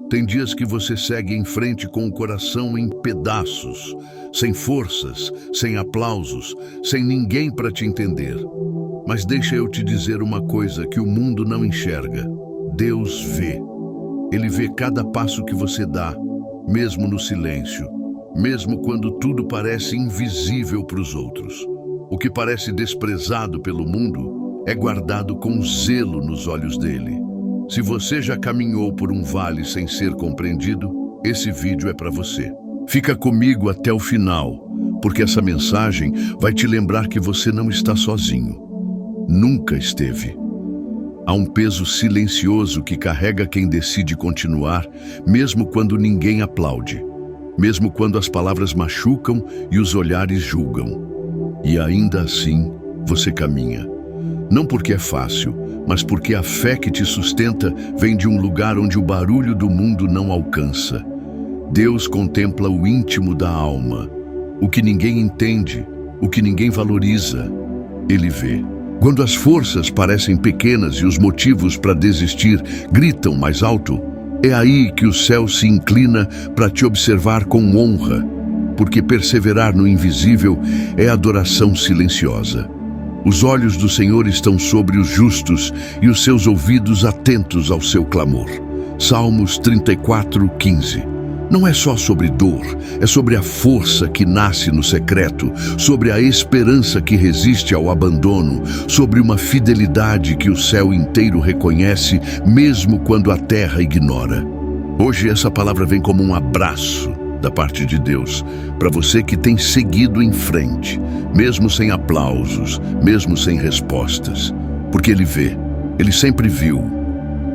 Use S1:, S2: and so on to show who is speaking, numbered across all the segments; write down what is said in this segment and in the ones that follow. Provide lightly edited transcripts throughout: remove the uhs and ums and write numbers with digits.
S1: Tem dias que você segue em frente com o coração em pedaços, sem forças, sem aplausos, sem ninguém para te entender. Mas deixa eu te dizer uma coisa que o mundo não enxerga. Deus vê. Ele vê cada passo que você dá, mesmo no silêncio, mesmo quando tudo parece invisível para os outros. O que parece desprezado pelo mundo é guardado com zelo nos olhos dele. Se você já caminhou por um vale sem ser compreendido, esse vídeo é para você. Fica comigo até o final, porque essa mensagem vai te lembrar que você não está sozinho. Nunca esteve. Há um peso silencioso que carrega quem decide continuar, mesmo quando ninguém aplaude, mesmo quando as palavras machucam e os olhares julgam. E ainda assim, você caminha. Não porque é fácil, mas porque a fé que te sustenta vem de um lugar onde o barulho do mundo não alcança. Deus contempla o íntimo da alma, o que ninguém entende, o que ninguém valoriza. Ele vê. Quando as forças parecem pequenas e os motivos para desistir gritam mais alto, é aí que o céu se inclina para te observar com honra, porque perseverar no invisível é adoração silenciosa. Os olhos do Senhor estão sobre os justos e os seus ouvidos atentos ao seu clamor. Salmos 34:15. Não é só sobre dor, é sobre a força que nasce no secreto, sobre a esperança que resiste ao abandono, sobre uma fidelidade que o céu inteiro reconhece, mesmo quando a terra ignora. Hoje essa palavra vem como um abraço da parte de Deus, para você que tem seguido em frente, mesmo sem aplausos, mesmo sem respostas, porque Ele vê, Ele sempre viu.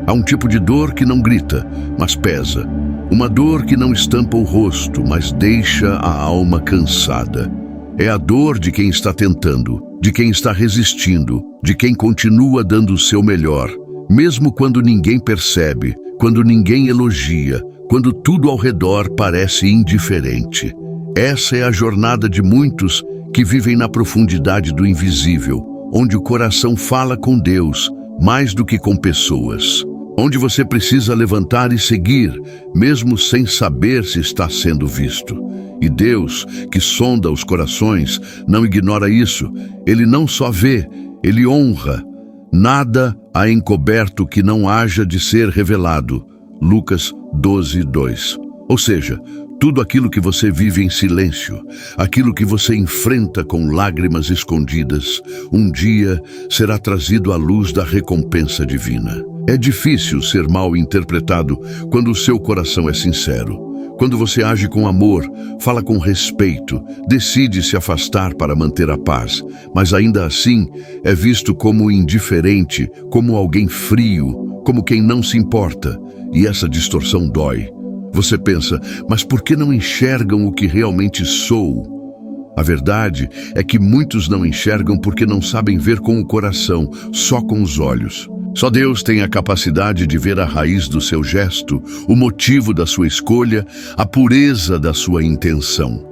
S1: Há um tipo de dor que não grita, mas pesa, uma dor que não estampa o rosto, mas deixa a alma cansada. É a dor de quem está tentando, de quem está resistindo, de quem continua dando o seu melhor, mesmo quando ninguém percebe, quando ninguém elogia, quando tudo ao redor parece indiferente. Essa é a jornada de muitos que vivem na profundidade do invisível, onde o coração fala com Deus mais do que com pessoas, onde você precisa levantar e seguir, mesmo sem saber se está sendo visto. E Deus, que sonda os corações, não ignora isso. Ele não só vê, Ele honra. Nada há encoberto que não haja de ser revelado. Lucas 12:2. Ou seja, tudo aquilo que você vive em silêncio, aquilo que você enfrenta com lágrimas escondidas, um dia será trazido à luz da recompensa divina. É difícil ser mal interpretado quando o seu coração é sincero. Quando você age com amor, fala com respeito, decide se afastar para manter a paz, mas ainda assim é visto como indiferente, como alguém frio, como quem não se importa. E essa distorção dói. Você pensa, mas por que não enxergam o que realmente sou? A verdade é que muitos não enxergam porque não sabem ver com o coração, só com os olhos. Só Deus tem a capacidade de ver a raiz do seu gesto, o motivo da sua escolha, a pureza da sua intenção.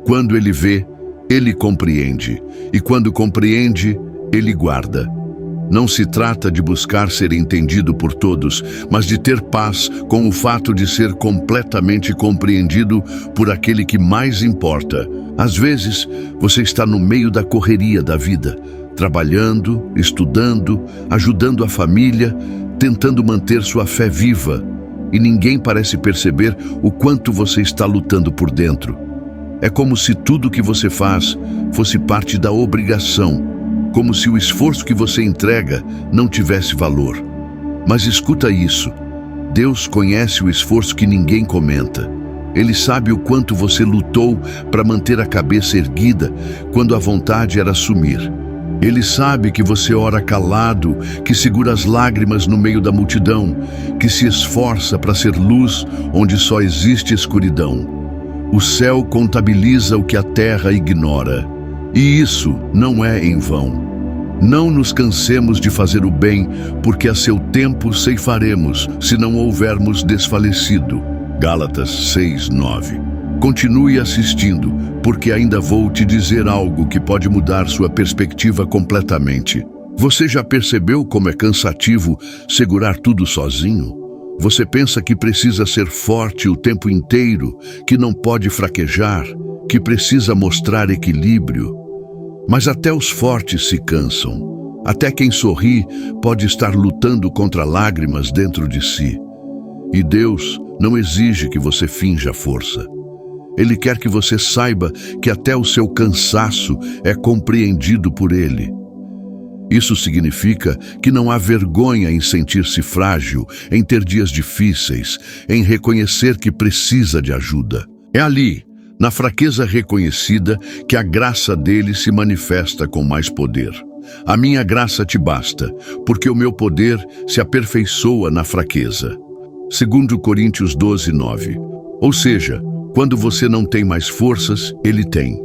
S1: Quando Ele vê, Ele compreende. E quando compreende, Ele guarda. Não se trata de buscar ser entendido por todos, mas de ter paz com o fato de ser completamente compreendido por aquele que mais importa. Às vezes, você está no meio da correria da vida, trabalhando, estudando, ajudando a família, tentando manter sua fé viva, e ninguém parece perceber o quanto você está lutando por dentro. É como se tudo que você faz fosse parte da obrigação, como se o esforço que você entrega não tivesse valor. Mas escuta isso, Deus conhece o esforço que ninguém comenta. Ele sabe o quanto você lutou para manter a cabeça erguida quando a vontade era sumir. Ele sabe que você ora calado, que segura as lágrimas no meio da multidão, que se esforça para ser luz onde só existe escuridão. O céu contabiliza o que a terra ignora. E isso não é em vão. Não nos cansemos de fazer o bem, porque a seu tempo ceifaremos, se não houvermos desfalecido. Gálatas 6:9. Continue assistindo, porque ainda vou te dizer algo que pode mudar sua perspectiva completamente. Você já percebeu como é cansativo segurar tudo sozinho? Você pensa que precisa ser forte o tempo inteiro, que não pode fraquejar, que precisa mostrar equilíbrio. Mas até os fortes se cansam. Até quem sorri pode estar lutando contra lágrimas dentro de si. E Deus não exige que você finja força. Ele quer que você saiba que até o seu cansaço é compreendido por Ele. Isso significa que não há vergonha em sentir-se frágil, em ter dias difíceis, em reconhecer que precisa de ajuda. É ali, na fraqueza reconhecida, que a graça dele se manifesta com mais poder. A minha graça te basta, porque o meu poder se aperfeiçoa na fraqueza. 2 Coríntios 12, 9. Ou seja, quando você não tem mais forças, Ele tem.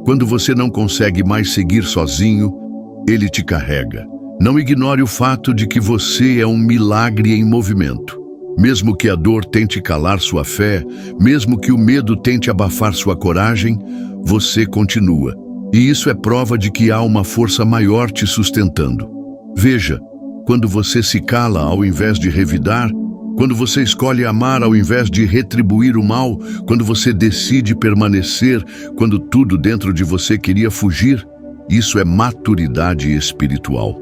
S1: Quando você não consegue mais seguir sozinho, Ele te carrega. Não ignore o fato de que você é um milagre em movimento. Mesmo que a dor tente calar sua fé, mesmo que o medo tente abafar sua coragem, você continua. E isso é prova de que há uma força maior te sustentando. Veja, quando você se cala ao invés de revidar, quando você escolhe amar ao invés de retribuir o mal, quando você decide permanecer, quando tudo dentro de você queria fugir, isso é maturidade espiritual.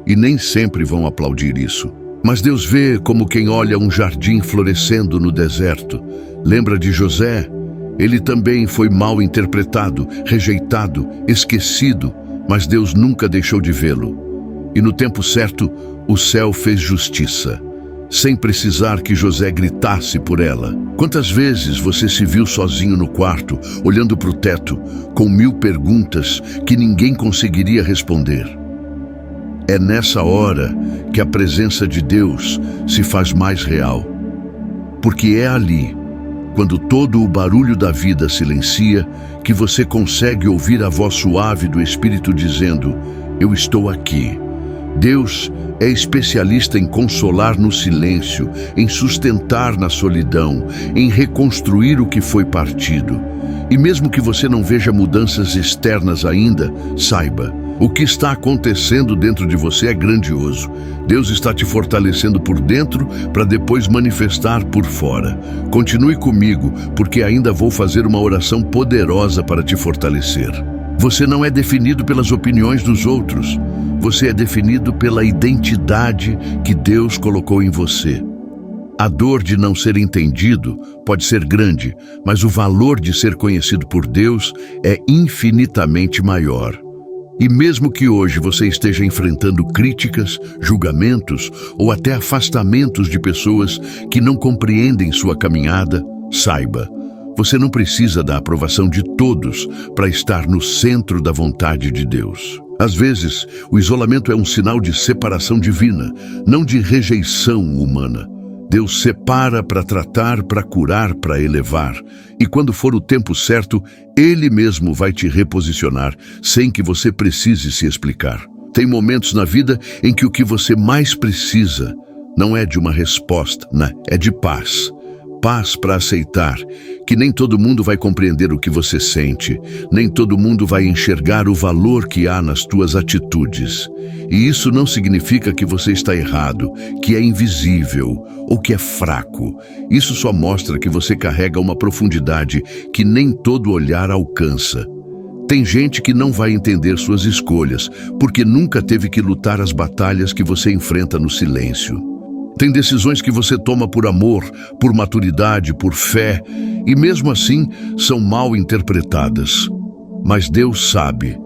S1: E nem sempre vão aplaudir isso. Mas Deus vê como quem olha um jardim florescendo no deserto. Lembra de José? Ele também foi mal interpretado, rejeitado, esquecido, mas Deus nunca deixou de vê-lo. E no tempo certo, o céu fez justiça, sem precisar que José gritasse por ela. Quantas vezes você se viu sozinho no quarto, olhando para o teto, com 1000 perguntas que ninguém conseguiria responder? É nessa hora que a presença de Deus se faz mais real. Porque é ali, quando todo o barulho da vida silencia, que você consegue ouvir a voz suave do Espírito dizendo: eu estou aqui. Deus é especialista em consolar no silêncio, em sustentar na solidão, em reconstruir o que foi partido. E mesmo que você não veja mudanças externas ainda, saiba, o que está acontecendo dentro de você é grandioso. Deus está te fortalecendo por dentro para depois manifestar por fora. Continue comigo, porque ainda vou fazer uma oração poderosa para te fortalecer. Você não é definido pelas opiniões dos outros. Você é definido pela identidade que Deus colocou em você. A dor de não ser entendido pode ser grande, mas o valor de ser conhecido por Deus é infinitamente maior. E mesmo que hoje você esteja enfrentando críticas, julgamentos ou até afastamentos de pessoas que não compreendem sua caminhada, saiba, você não precisa da aprovação de todos para estar no centro da vontade de Deus. Às vezes, o isolamento é um sinal de separação divina, não de rejeição humana. Deus separa para tratar, para curar, para elevar. E quando for o tempo certo, Ele mesmo vai te reposicionar, sem que você precise se explicar. Tem momentos na vida em que o que você mais precisa não é de uma resposta, é de paz. Paz para aceitar que nem todo mundo vai compreender o que você sente, nem todo mundo vai enxergar o valor que há nas tuas atitudes. E isso não significa que você está errado, que é invisível ou que é fraco. Isso só mostra que você carrega uma profundidade que nem todo olhar alcança. Tem gente que não vai entender suas escolhas, porque nunca teve que lutar as batalhas que você enfrenta no silêncio. Tem decisões que você toma por amor, por maturidade, por fé, e mesmo assim são mal interpretadas. Mas Deus sabe.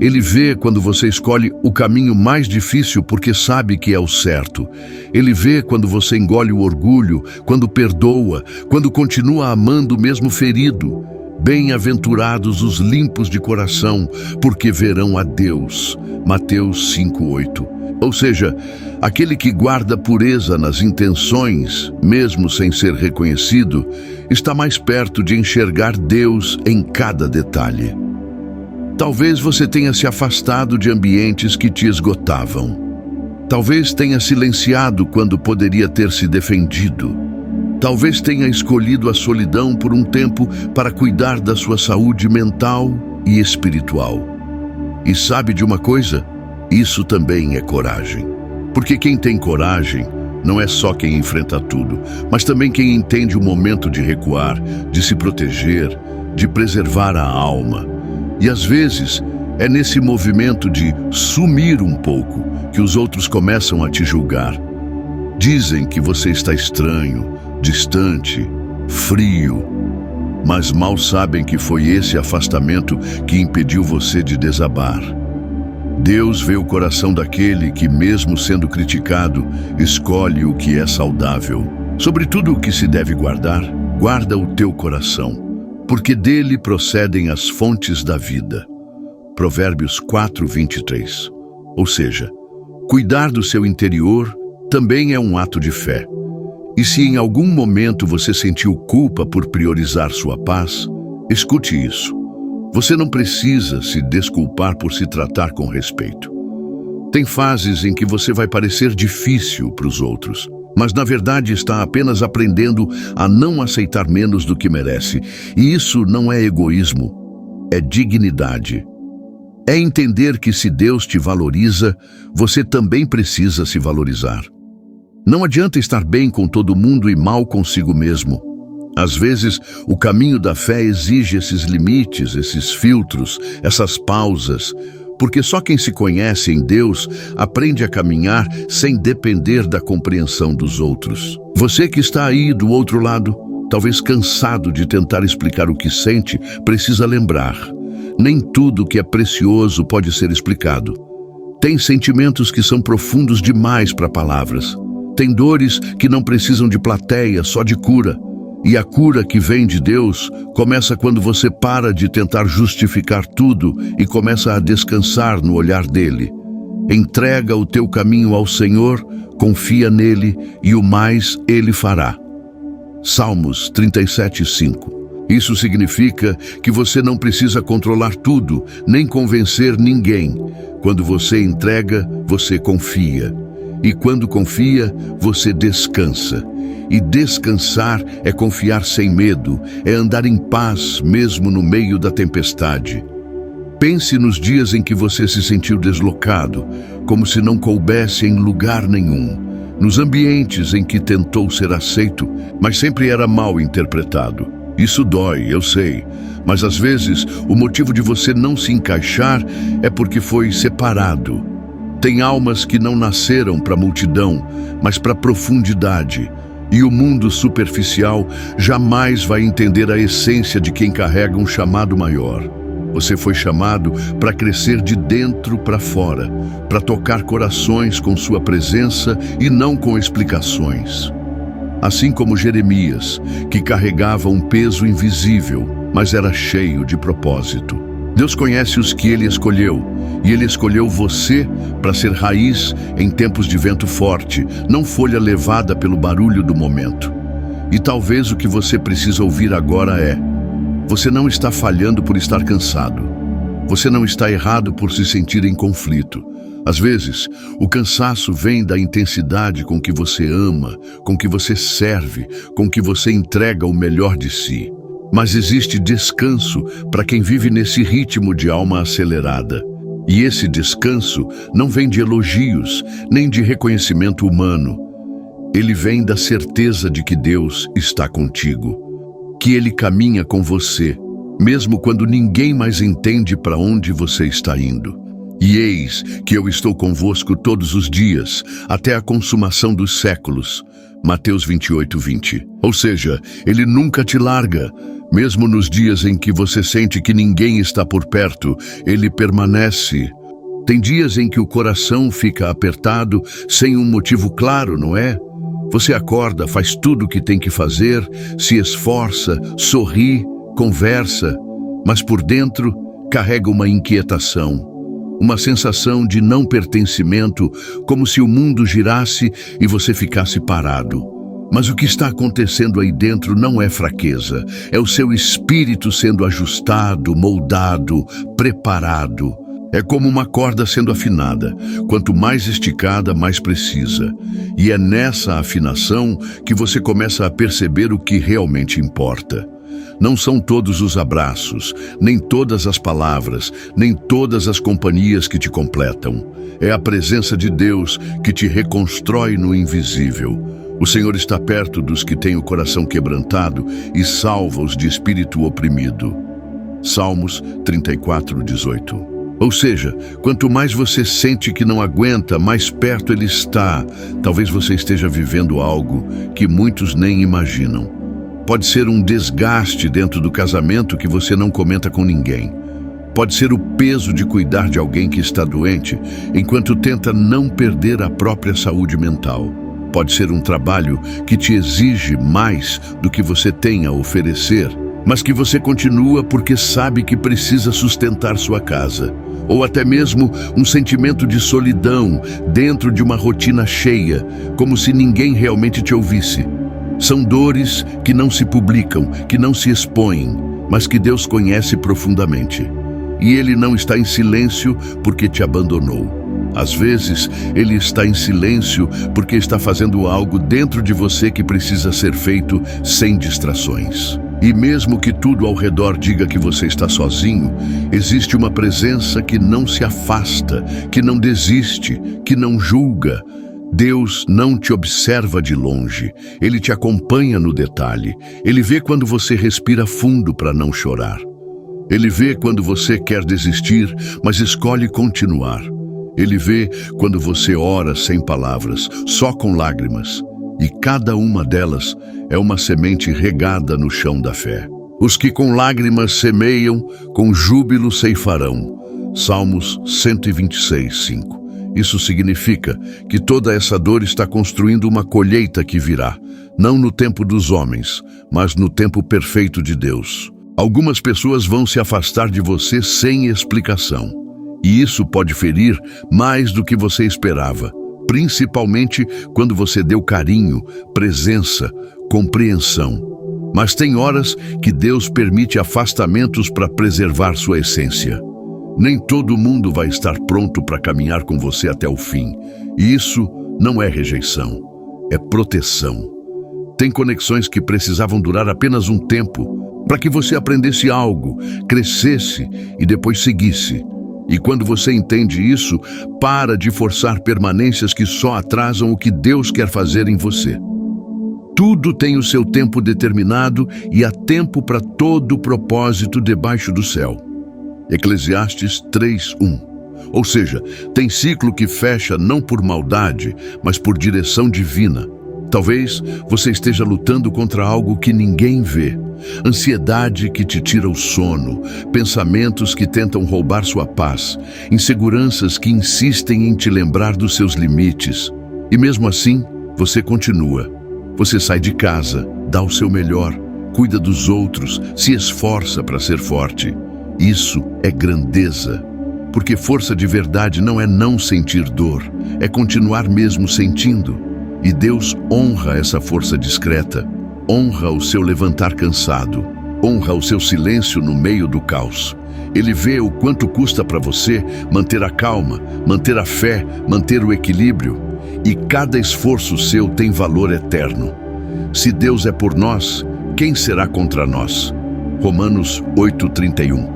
S1: Ele vê quando você escolhe o caminho mais difícil porque sabe que é o certo. Ele vê quando você engole o orgulho, quando perdoa, quando continua amando mesmo ferido. Bem-aventurados os limpos de coração, porque verão a Deus. Mateus 5:8. Ou seja, aquele que guarda pureza nas intenções, mesmo sem ser reconhecido, está mais perto de enxergar Deus em cada detalhe. Talvez você tenha se afastado de ambientes que te esgotavam. Talvez tenha silenciado quando poderia ter se defendido. Talvez tenha escolhido a solidão por um tempo para cuidar da sua saúde mental e espiritual. E sabe de uma coisa? Isso também é coragem. Porque quem tem coragem não é só quem enfrenta tudo, mas também quem entende o momento de recuar, de se proteger, de preservar a alma. E às vezes, é nesse movimento de sumir um pouco que os outros começam a te julgar. Dizem que você está estranho, distante, frio, mas mal sabem que foi esse afastamento que impediu você de desabar. Deus vê o coração daquele que, mesmo sendo criticado, escolhe o que é saudável. Sobre tudo o que se deve guardar, guarda o teu coração, porque dele procedem as fontes da vida. Provérbios 4:23. Ou seja, cuidar do seu interior também é um ato de fé. E se em algum momento você sentiu culpa por priorizar sua paz, escute isso. Você não precisa se desculpar por se tratar com respeito. Tem fases em que você vai parecer difícil para os outros, mas na verdade está apenas aprendendo a não aceitar menos do que merece. E isso não é egoísmo, é dignidade. É entender que se Deus te valoriza, você também precisa se valorizar. Não adianta estar bem com todo mundo e mal consigo mesmo. Às vezes, o caminho da fé exige esses limites, esses filtros, essas pausas, porque só quem se conhece em Deus aprende a caminhar sem depender da compreensão dos outros. Você que está aí do outro lado, talvez cansado de tentar explicar o que sente, precisa lembrar: nem tudo que é precioso pode ser explicado. Tem sentimentos que são profundos demais para palavras. Tem dores que não precisam de plateia, só de cura. E a cura que vem de Deus começa quando você para de tentar justificar tudo e começa a descansar no olhar dele. Entrega o teu caminho ao Senhor, confia nele e o mais ele fará. Salmos 37:5. Isso significa que você não precisa controlar tudo, nem convencer ninguém. Quando você entrega, você confia. E quando confia, você descansa. E descansar é confiar sem medo, é andar em paz mesmo no meio da tempestade. Pense nos dias em que você se sentiu deslocado, como se não coubesse em lugar nenhum. Nos ambientes em que tentou ser aceito, mas sempre era mal interpretado. Isso dói, eu sei, mas às vezes o motivo de você não se encaixar é porque foi separado. Tem almas que não nasceram para a multidão, mas para a profundidade. E o mundo superficial jamais vai entender a essência de quem carrega um chamado maior. Você foi chamado para crescer de dentro para fora, para tocar corações com sua presença e não com explicações. Assim como Jeremias, que carregava um peso invisível, mas era cheio de propósito. Deus conhece os que Ele escolheu, e Ele escolheu você para ser raiz em tempos de vento forte, não folha levada pelo barulho do momento. E talvez o que você precisa ouvir agora é: você não está falhando por estar cansado. Você não está errado por se sentir em conflito. Às vezes, o cansaço vem da intensidade com que você ama, com que você serve, com que você entrega o melhor de si. Mas existe descanso para quem vive nesse ritmo de alma acelerada. E esse descanso não vem de elogios, nem de reconhecimento humano. Ele vem da certeza de que Deus está contigo, que Ele caminha com você, mesmo quando ninguém mais entende para onde você está indo. E eis que eu estou convosco todos os dias, até a consumação dos séculos. Mateus 28:20. Ou seja, Ele nunca te larga. Mesmo nos dias em que você sente que ninguém está por perto, Ele permanece. Tem dias em que o coração fica apertado sem um motivo claro, não é? Você acorda, faz tudo o que tem que fazer, se esforça, sorri, conversa, mas por dentro carrega uma inquietação, uma sensação de não pertencimento, como se o mundo girasse e você ficasse parado. Mas o que está acontecendo aí dentro não é fraqueza, é o seu espírito sendo ajustado, moldado, preparado. É como uma corda sendo afinada. Quanto mais esticada, mais precisa. E é nessa afinação que você começa a perceber o que realmente importa. Não são todos os abraços, nem todas as palavras, nem todas as companhias que te completam. É a presença de Deus que te reconstrói no invisível. O Senhor está perto dos que têm o coração quebrantado e salva-os de espírito oprimido. Salmos 34:18. Ou seja, quanto mais você sente que não aguenta, mais perto Ele está. Talvez você esteja vivendo algo que muitos nem imaginam. Pode ser um desgaste dentro do casamento que você não comenta com ninguém. Pode ser o peso de cuidar de alguém que está doente, enquanto tenta não perder a própria saúde mental. Pode ser um trabalho que te exige mais do que você tem a oferecer, mas que você continua porque sabe que precisa sustentar sua casa. Ou até mesmo um sentimento de solidão dentro de uma rotina cheia, como se ninguém realmente te ouvisse. São dores que não se publicam, que não se expõem, mas que Deus conhece profundamente. E Ele não está em silêncio porque te abandonou. Às vezes, Ele está em silêncio porque está fazendo algo dentro de você que precisa ser feito sem distrações. E mesmo que tudo ao redor diga que você está sozinho, existe uma presença que não se afasta, que não desiste, que não julga. Deus não te observa de longe, Ele te acompanha no detalhe. Ele vê quando você respira fundo para não chorar. Ele vê quando você quer desistir, mas escolhe continuar. Ele vê quando você ora sem palavras, só com lágrimas. E cada uma delas é uma semente regada no chão da fé. Os que com lágrimas semeiam, com júbilo ceifarão. Salmos 126:5. Isso significa que toda essa dor está construindo uma colheita que virá, não no tempo dos homens, mas no tempo perfeito de Deus. Algumas pessoas vão se afastar de você sem explicação. E isso pode ferir mais do que você esperava. Principalmente quando você deu carinho, presença, compreensão. Mas tem horas que Deus permite afastamentos para preservar sua essência. Nem todo mundo vai estar pronto para caminhar com você até o fim. E isso não é rejeição, é proteção. Tem conexões que precisavam durar apenas um tempo, para que você aprendesse algo, crescesse e depois seguisse. E quando você entende isso, para de forçar permanências que só atrasam o que Deus quer fazer em você. Tudo tem o seu tempo determinado e há tempo para todo o propósito debaixo do céu. Eclesiastes 3:1. Ou seja, tem ciclo que fecha não por maldade, mas por direção divina. Talvez você esteja lutando contra algo que ninguém vê. Ansiedade que te tira o sono, pensamentos que tentam roubar sua paz, inseguranças que insistem em te lembrar dos seus limites. E mesmo assim, você continua. Você sai de casa, dá o seu melhor, cuida dos outros, se esforça para ser forte. Isso é grandeza. Porque força de verdade não é não sentir dor, é continuar mesmo sentindo. E Deus honra essa força discreta. Honra o seu levantar cansado, honra o seu silêncio no meio do caos. Ele vê o quanto custa para você manter a calma, manter a fé, manter o equilíbrio. E cada esforço seu tem valor eterno. Se Deus é por nós, quem será contra nós? Romanos 8:31.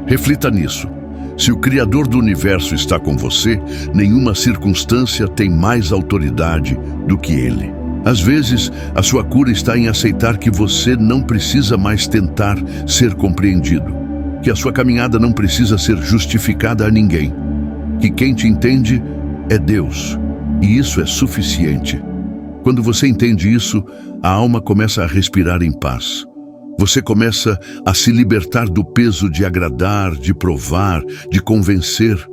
S1: Reflita nisso. Se o Criador do Universo está com você, nenhuma circunstância tem mais autoridade do que Ele. Às vezes, a sua cura está em aceitar que você não precisa mais tentar ser compreendido, que a sua caminhada não precisa ser justificada a ninguém, que quem te entende é Deus, e isso é suficiente. Quando você entende isso, a alma começa a respirar em paz. Você começa a se libertar do peso de agradar, de provar, de convencer,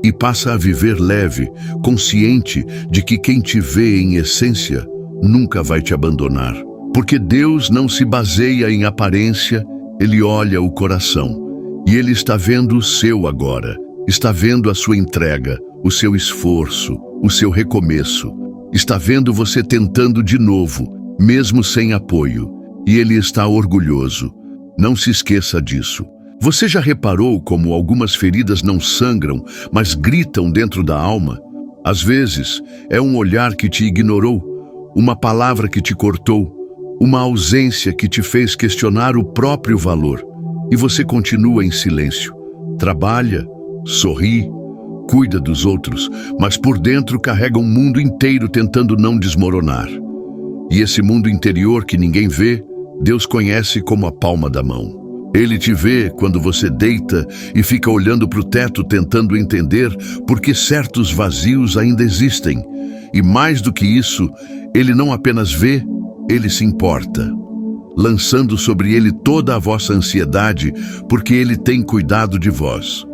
S1: e passa a viver leve, consciente de que quem te vê em essência nunca vai te abandonar. Porque Deus não se baseia em aparência, Ele olha o coração. E Ele está vendo o seu agora, está vendo a sua entrega, o seu esforço, o seu recomeço. Está vendo você tentando de novo, mesmo sem apoio. E Ele está orgulhoso. Não se esqueça disso. Você já reparou como algumas feridas não sangram, mas gritam dentro da alma? Às vezes, é um olhar que te ignorou, uma palavra que te cortou, Uma ausência que te fez questionar o próprio valor. E você continua em silêncio. Trabalha, sorri, cuida dos outros, mas por dentro carrega um mundo inteiro tentando não desmoronar. E esse mundo interior que ninguém vê, Deus conhece como a palma da mão. Ele te vê quando você deita e fica olhando para o teto tentando entender por que certos vazios ainda existem. E mais do que isso, Ele não apenas vê, Ele se importa, lançando sobre Ele toda a vossa ansiedade, porque Ele tem cuidado de vós.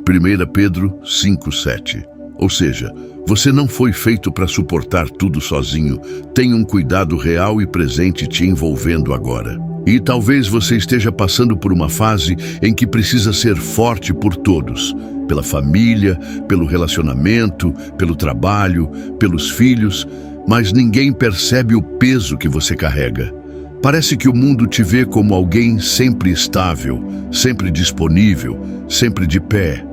S1: 1 Pedro 5:7. Ou seja, você não foi feito para suportar tudo sozinho. Tem um cuidado real e presente te envolvendo agora. E talvez você esteja passando por uma fase em que precisa ser forte por todos, pela família, pelo relacionamento, pelo trabalho, pelos filhos, mas ninguém percebe o peso que você carrega. Parece que o mundo te vê como alguém sempre estável, sempre disponível, sempre de pé.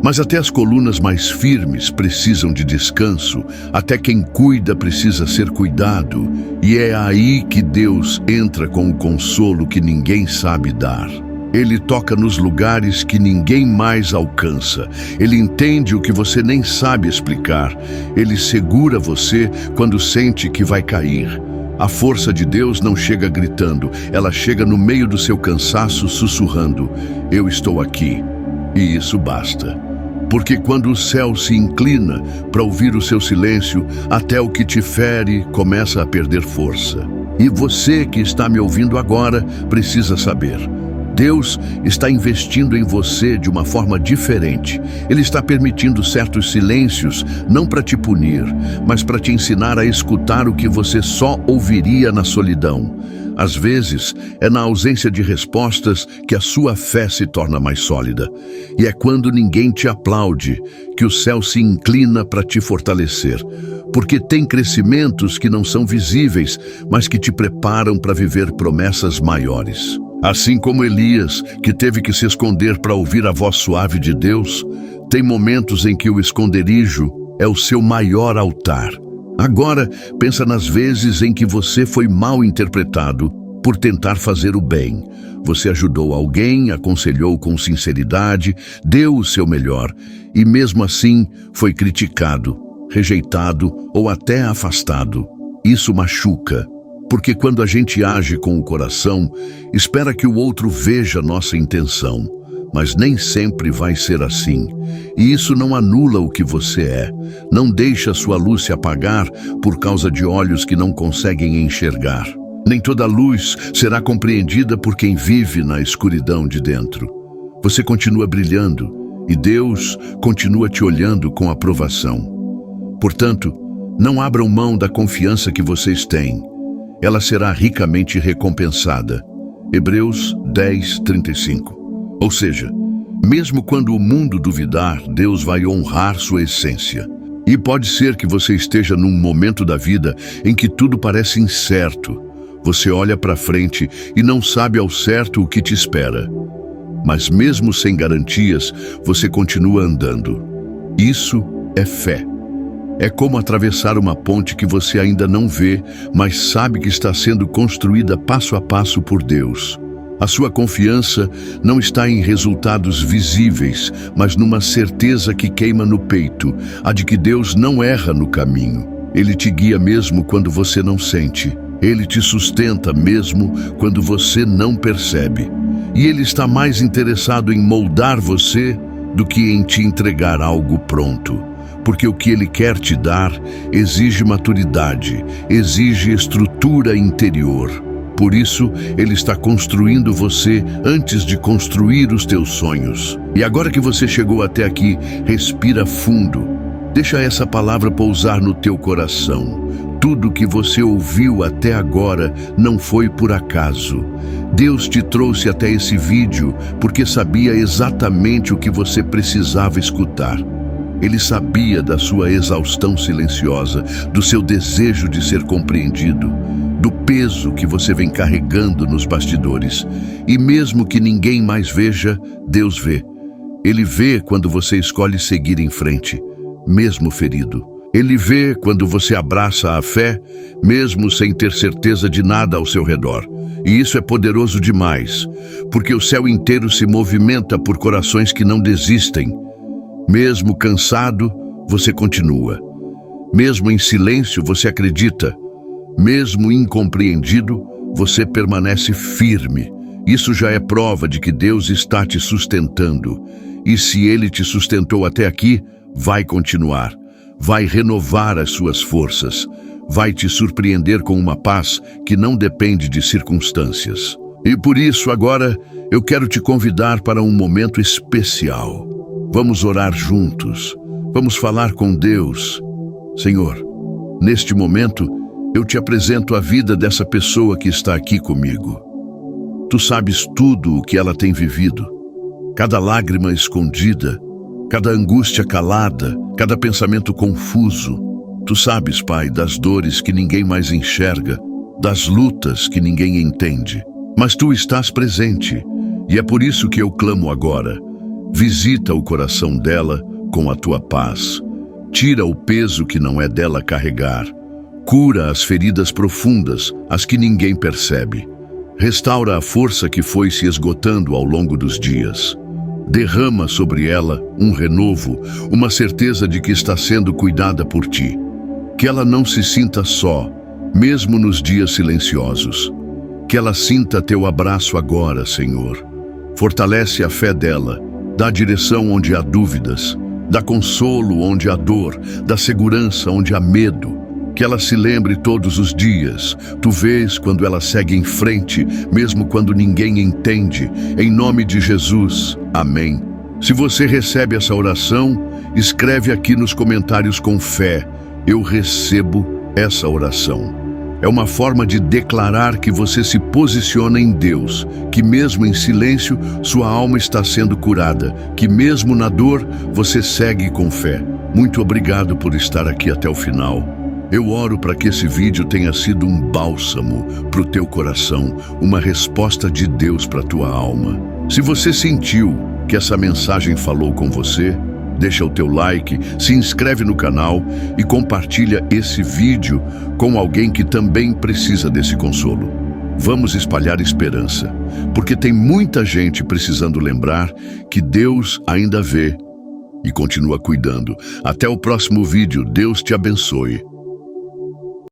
S1: Mas até as colunas mais firmes precisam de descanso, até quem cuida precisa ser cuidado, e é aí que Deus entra com o consolo que ninguém sabe dar. Ele toca nos lugares que ninguém mais alcança. Ele entende o que você nem sabe explicar. Ele segura você quando sente que vai cair. A força de Deus não chega gritando, ela chega no meio do seu cansaço sussurrando: "Eu estou aqui." E isso basta. Porque quando o céu se inclina para ouvir o seu silêncio, até o que te fere começa a perder força. E você que está me ouvindo agora precisa saber: Deus está investindo em você de uma forma diferente. Ele está permitindo certos silêncios, não para te punir, mas para te ensinar a escutar o que você só ouviria na solidão. Às vezes, é na ausência de respostas que a sua fé se torna mais sólida. E é quando ninguém te aplaude que o céu se inclina para te fortalecer. Porque tem crescimentos que não são visíveis, mas que te preparam para viver promessas maiores. Assim como Elias, que teve que se esconder para ouvir a voz suave de Deus, tem momentos em que o esconderijo é o seu maior altar. Agora, pensa nas vezes em que você foi mal interpretado por tentar fazer o bem. Você ajudou alguém, aconselhou com sinceridade, deu o seu melhor e mesmo assim foi criticado, rejeitado ou até afastado. Isso machuca, porque quando a gente age com o coração, espera que o outro veja nossa intenção. Mas nem sempre vai ser assim. E isso não anula o que você é. Não deixa sua luz se apagar por causa de olhos que não conseguem enxergar. Nem toda luz será compreendida por quem vive na escuridão de dentro. Você continua brilhando e Deus continua te olhando com aprovação. Portanto, não abram mão da confiança que vocês têm. Ela será ricamente recompensada. Hebreus 10:35. Ou seja, mesmo quando o mundo duvidar, Deus vai honrar sua essência. E pode ser que você esteja num momento da vida em que tudo parece incerto. Você olha para frente e não sabe ao certo o que te espera. Mas mesmo sem garantias, você continua andando. Isso é fé. É como atravessar uma ponte que você ainda não vê, mas sabe que está sendo construída passo a passo por Deus. A sua confiança não está em resultados visíveis, mas numa certeza que queima no peito, a de que Deus não erra no caminho. Ele te guia mesmo quando você não sente. Ele te sustenta mesmo quando você não percebe. E Ele está mais interessado em moldar você do que em te entregar algo pronto. Porque o que Ele quer te dar exige maturidade, exige estrutura interior. Por isso, Ele está construindo você antes de construir os teus sonhos. E agora que você chegou até aqui, respira fundo. Deixa essa palavra pousar no teu coração. Tudo que você ouviu até agora não foi por acaso. Deus te trouxe até esse vídeo porque sabia exatamente o que você precisava escutar. Ele sabia da sua exaustão silenciosa, do seu desejo de ser compreendido, do peso que você vem carregando nos bastidores. E mesmo que ninguém mais veja, Deus vê. Ele vê quando você escolhe seguir em frente, mesmo ferido, Ele vê quando você abraça a fé, mesmo sem ter certeza de nada ao seu redor. E isso é poderoso demais, porque o céu inteiro se movimenta por corações que não desistem. Mesmo cansado, você continua. Mesmo em silêncio, você acredita. Mesmo incompreendido, você permanece firme. Isso já é prova de que Deus está te sustentando. E se Ele te sustentou até aqui, vai continuar. Vai renovar as suas forças. Vai te surpreender com uma paz que não depende de circunstâncias. E por isso, agora, eu quero te convidar para um momento especial. Vamos orar juntos. Vamos falar com Deus. Senhor, neste momento, eu te apresento a vida dessa pessoa que está aqui comigo. Tu sabes tudo o que ela tem vivido. Cada lágrima escondida, cada angústia calada, cada pensamento confuso. Tu sabes, Pai, das dores que ninguém mais enxerga, das lutas que ninguém entende. Mas Tu estás presente, e é por isso que eu clamo agora. Visita o coração dela com a Tua paz. Tira o peso que não é dela carregar. Cura as feridas profundas, as que ninguém percebe. Restaura a força que foi se esgotando ao longo dos dias. Derrama sobre ela um renovo, uma certeza de que está sendo cuidada por Ti. Que ela não se sinta só, mesmo nos dias silenciosos. Que ela sinta Teu abraço agora, Senhor. Fortalece a fé dela, dá direção onde há dúvidas, dá consolo onde há dor, dá segurança onde há medo. Que ela se lembre todos os dias. Tu vês quando ela segue em frente, mesmo quando ninguém entende. Em nome de Jesus. Amém. Se você recebe essa oração, escreve aqui nos comentários com fé. Eu recebo essa oração. É uma forma de declarar que você se posiciona em Deus, que mesmo em silêncio, sua alma está sendo curada, que mesmo na dor, você segue com fé. Muito obrigado por estar aqui até o final. Eu oro para que esse vídeo tenha sido um bálsamo para o teu coração, uma resposta de Deus para a tua alma. Se você sentiu que essa mensagem falou com você, deixa o teu like, se inscreve no canal e compartilha esse vídeo com alguém que também precisa desse consolo. Vamos espalhar esperança, porque tem muita gente precisando lembrar que Deus ainda vê e continua cuidando. Até o próximo vídeo. Deus te abençoe.